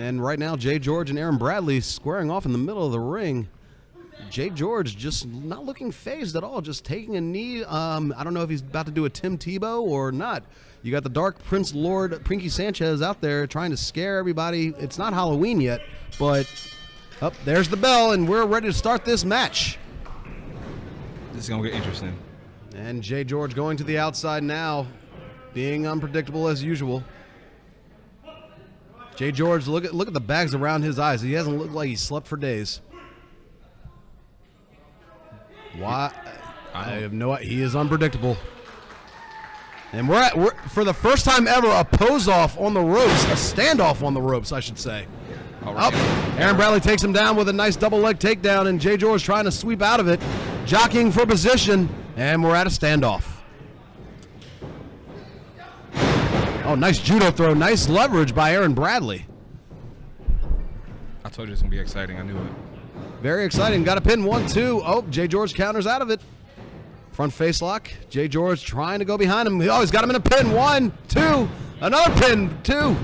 And right now, JGeorge and Aaron Bradley squaring off in the middle of the ring. JGeorge just not looking phased at all, just taking a knee. I don't know if he's about to do a Tim Tebow or not. You got the Dark Prince Lord, Pinkie Sanchez, out there trying to scare everybody. It's not Halloween yet, but there's the bell, and we're ready to start this match. This is going to get interesting. And JGeorge going to the outside now, being unpredictable as usual. JGeorge, look at the bags around his eyes. He hasn't looked like he slept for days. Why? I have no idea. He is unpredictable. And we're for the first time ever, a pose-off on the ropes, a standoff on the ropes, I should say. Aaron Bradley takes him down with a nice double leg takedown, and JGeorge trying to sweep out of it, jockeying for position, and we're at a standoff. Oh, nice judo throw, nice leverage by Aaron Bradley. I told you it's going to be exciting. I knew it. Very exciting. Got a pin, 1-2. Oh, JGeorge counters out of it. Front face lock. JGeorge trying to go behind him. Oh, he's got him in a pin. 1, 2. Another pin, 2.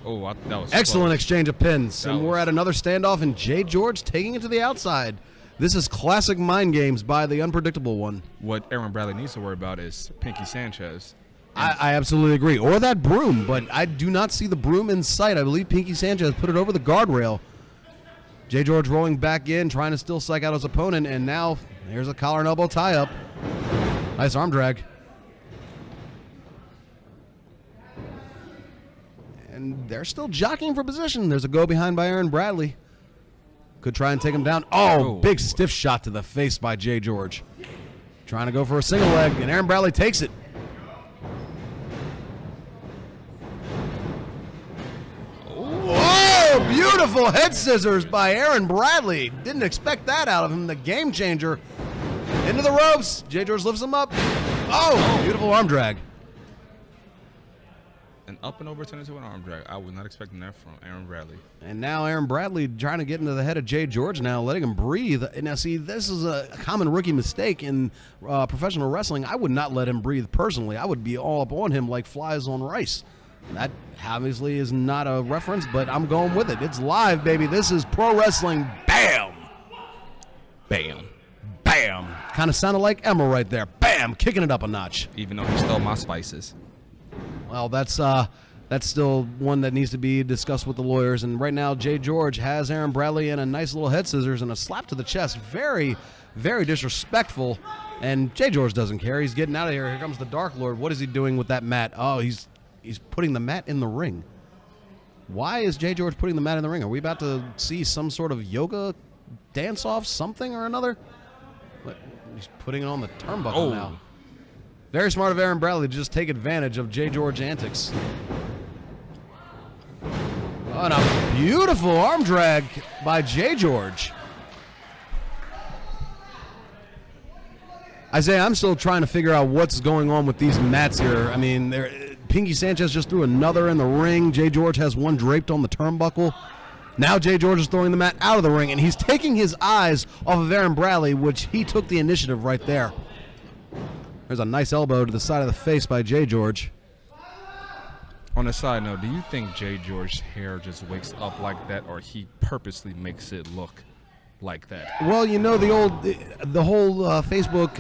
Oh, that was excellent close. Exchange of pins. And we're at another standoff, and JGeorge taking it to the outside. This is classic mind games by the unpredictable one. What Aaron Bradley needs to worry about is Pinkie Sanchez. I absolutely agree. Or that broom, but I do not see the broom in sight. I believe Pinkie Sanchez put it over the guardrail. JGeorge rolling back in, trying to still psych out his opponent, and now here's a collar and elbow tie-up. Nice arm drag. And they're still jockeying for position. There's a go behind by Aaron Bradley. Could try and take him down. Oh, big stiff shot to the face by JGeorge. Trying to go for a single leg, and Aaron Bradley takes it. Whoa, beautiful head scissors by Aaron Bradley. Didn't expect that out of him. The game changer. Into the ropes. JGeorge lifts him up. Oh, beautiful arm drag. An up and over turn into an arm drag. I was not expecting that from Aaron Bradley. And now Aaron Bradley trying to get into the head of JGeorge now, letting him breathe. And now, see, this is a common rookie mistake in professional wrestling. I would not let him breathe personally. I would be all up on him like flies on rice. That obviously is not a reference, but I'm going with it. It's live, baby. This is pro wrestling. Bam! Bam. Bam! Kind of sounded like Emma right there. Bam! Kicking it up a notch. Even though he stole my spices. Well, that's still one that needs to be discussed with the lawyers. And right now, JGeorge has Aaron Bradley in a nice little head scissors and a slap to the chest. Very, very disrespectful. And JGeorge doesn't care. He's getting out of here. Here comes the Dark Lord. What is he doing with that mat? Oh, he's putting the mat in the ring. Why is JGeorge putting the mat in the ring? Are we about to see some sort of yoga dance-off, something or another? He's putting it on the turnbuckle now. Very smart of Aaron Bradley to just take advantage of JGeorge antics. Oh, and a beautiful arm drag by JGeorge. Isaiah, I'm still trying to figure out what's going on with these mats here. I mean, Pinkie Sanchez just threw another in the ring. JGeorge has one draped on the turnbuckle. Now JGeorge is throwing the mat out of the ring, and he's taking his eyes off of Aaron Bradley, which he took the initiative right there. There's a nice elbow to the side of the face by JGeorge. On a side note, do you think JGeorge's hair just wakes up like that, or he purposely makes it look like that? Well, you know, the whole Facebook,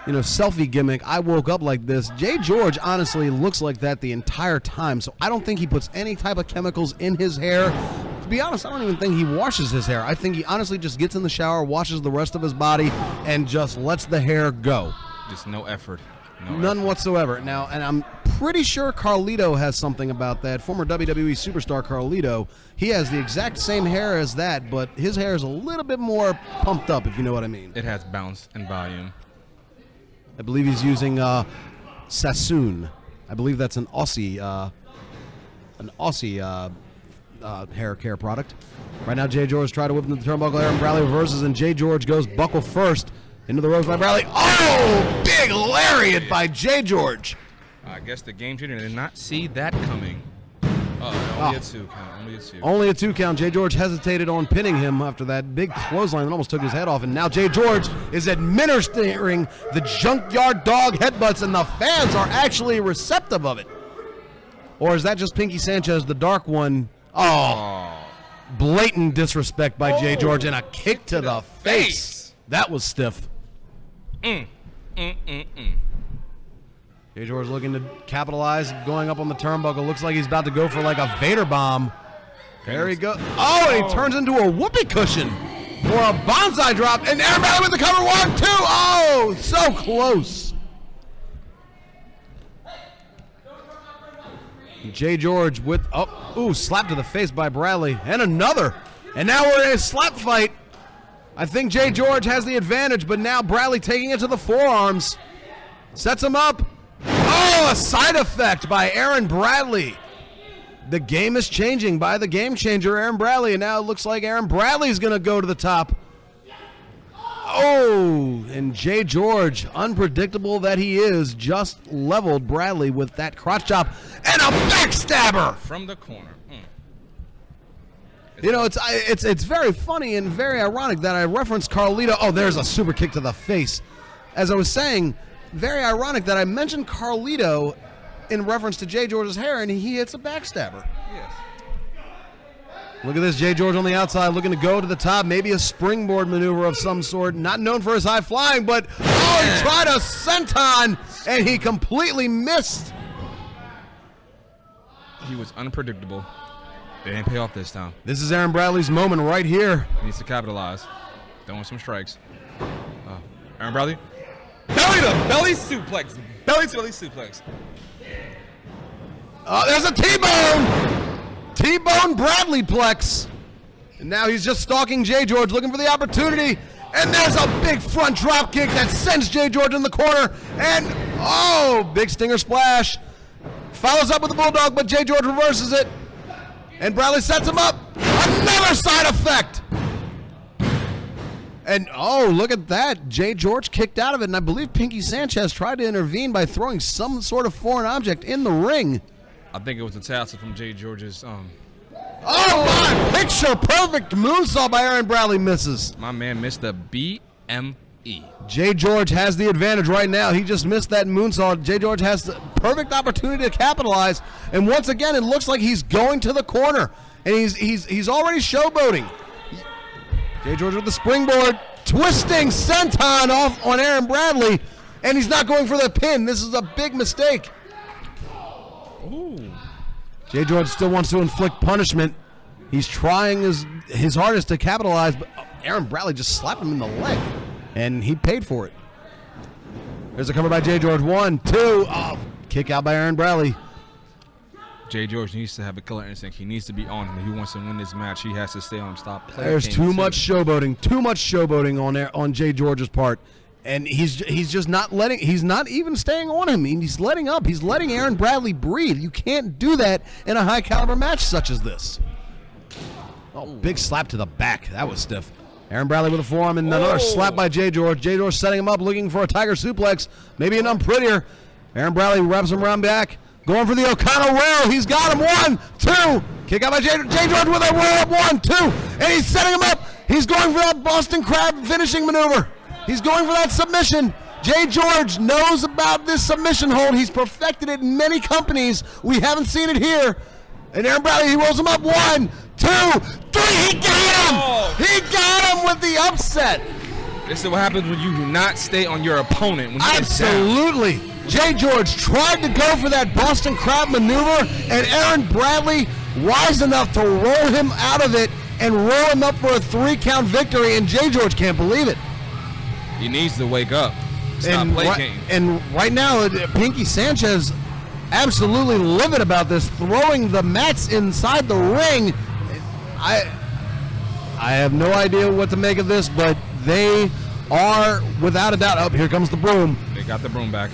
selfie gimmick, I woke up like this. JGeorge honestly looks like that the entire time, so I don't think he puts any type of chemicals in his hair. To be honest, I don't even think he washes his hair. I think he honestly just gets in the shower, washes the rest of his body, and just lets the hair go. Just no effort. None whatsoever. Now, and I'm pretty sure Carlito has something about that. Former WWE superstar Carlito, he has the exact same hair as that, but his hair is a little bit more pumped up, if you know what I mean. It has bounce and volume. I believe he's using Sassoon. I believe that's an Aussie hair care product. Right now, JGeorge trying to whip into the turnbuckle. Aaron Bradley reverses, and JGeorge goes buckle first. Into the ropes by Bradley. Oh, big lariat by JGeorge. I guess the game changer did not see that coming. Only a 2 count. Only a 2 count. JGeorge hesitated on pinning him after that big clothesline that almost took his head off. And now JGeorge is administering the junkyard dog headbutts, and the fans are actually receptive of it. Or is that just Pinkie Sanchez, the dark one, Oh, blatant disrespect by JGeorge and a kick to the face. That was stiff. JGeorge looking to capitalize, going up on the turnbuckle. Looks like he's about to go for like a Vader bomb. There he goes. Oh, and he turns into a whoopee cushion for a bonsai drop. And Aaron Bradley with the cover. 1, 2. Oh, so close. JGeorge with, slap to the face by Bradley. And another. And now we're in a slap fight. I think JGeorge has the advantage, but now Bradley taking it to the forearms. Sets him up. Oh, a side effect by Aaron Bradley. The game is changing by the game changer, Aaron Bradley, and now it looks like Aaron Bradley's going to go to the top. Oh, and JGeorge, unpredictable that he is, just leveled Bradley with that crotch chop and a backstabber from the corner. You know, it's very funny and very ironic that I referenced Carlito. Oh, there's a super kick to the face. As I was saying, very ironic that I mentioned Carlito in reference to JGeorge's hair, and he hits a backstabber. Yes. Look at this, JGeorge on the outside looking to go to the top, maybe a springboard maneuver of some sort. Not known for his high flying, but he tried a senton, and he completely missed. He was unpredictable. It didn't pay off this time. This is Aaron Bradley's moment right here. He needs to capitalize. Throwing some strikes. Aaron Bradley. Belly to belly suplex. Belly to belly suplex. There's a T-bone. T-bone Bradley plex. And now he's just stalking JGeorge, looking for the opportunity. And there's a big front drop kick that sends JGeorge in the corner. And, big stinger splash. Follows up with the bulldog, but JGeorge reverses it. And Bradley sets him up. Another side effect. And, look at that. JGeorge kicked out of it, and I believe Pinkie Sanchez tried to intervene by throwing some sort of foreign object in the ring. I think it was a tassel from JGeorge's. My picture-perfect moonsault by Aaron Bradley misses. My man missed the BME. JGeorge has the advantage right now. He just missed that moonsault. JGeorge has the perfect opportunity to capitalize. And once again, it looks like he's going to the corner. And he's already showboating. JGeorge with the springboard, twisting senton off on Aaron Bradley. And he's not going for the pin. This is a big mistake. Ooh. JGeorge still wants to inflict punishment. He's trying his hardest to capitalize, but Aaron Bradley just slapped him in the leg. And he paid for it. There's a cover by JGeorge. 1, 2. Kick out by Aaron Bradley. JGeorge needs to have a killer instinct. He needs to be on him. If he wants to win this match, he has to stay on him. Stop playing. There's too much showboating. Too much showboating on JGeorge's part. And he's just not letting. He's not even staying on him. He's letting up. He's letting Aaron Bradley breathe. You can't do that in a high caliber match such as this. Big slap to the back. That was stiff. Aaron Bradley with a forearm and another slap by JGeorge. JGeorge setting him up, looking for a tiger suplex. Maybe an unprettier. Aaron Bradley wraps him around back. Going for the O'Connell roll. He's got him. 1, 2. Kick out by JGeorge with a roll up. 1, 2. And he's setting him up. He's going for that Boston Crab finishing maneuver. He's going for that submission. JGeorge knows about this submission hold. He's perfected it in many companies. We haven't seen it here. And Aaron Bradley, he rolls him up. 1, 2, 3. He got him. He got him with the upset. This is what happens when you do not stay on your opponent. When Absolutely. JGeorge tried to go for that Boston Crab maneuver, and Aaron Bradley wise enough to roll him out of it and roll him up for a 3-count victory, and JGeorge can't believe it. He needs to wake up. Stop playing. And right now, Pinkie Sanchez absolutely livid about this, throwing the mats inside the ring. I have no idea what to make of this, but they are, without a doubt, here comes the broom. They got the broom back.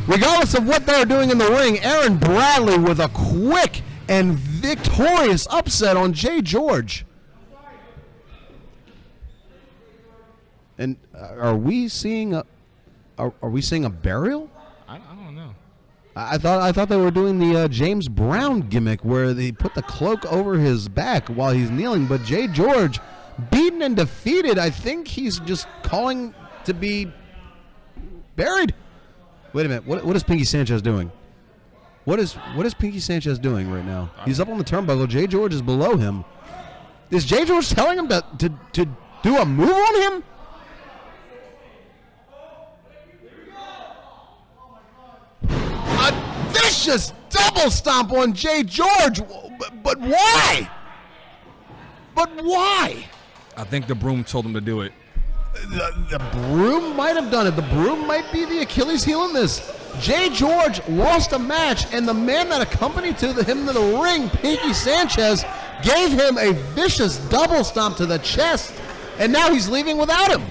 Regardless of what they're doing in the ring, Aaron Bradley with a quick and victorious upset on JGeorge. And are we seeing a burial? I don't know. I thought they were doing the James Brown gimmick where they put the cloak over his back while he's kneeling. But JGeorge, beaten and defeated, I think he's just calling to be buried. Wait a minute. What is Pinkie Sanchez doing? What is Pinkie Sanchez doing right now? He's up on the turnbuckle. JGeorge is below him. Is JGeorge telling him to do a move on him? A vicious double stomp on JGeorge. But why? But why? I think the broom told him to do it. The broom might have done it. The broom might be the Achilles heel in this. JGeorge lost a match, and the man that accompanied him to the ring, Pinkie Sanchez, gave him a vicious double stomp to the chest, and now he's leaving without him.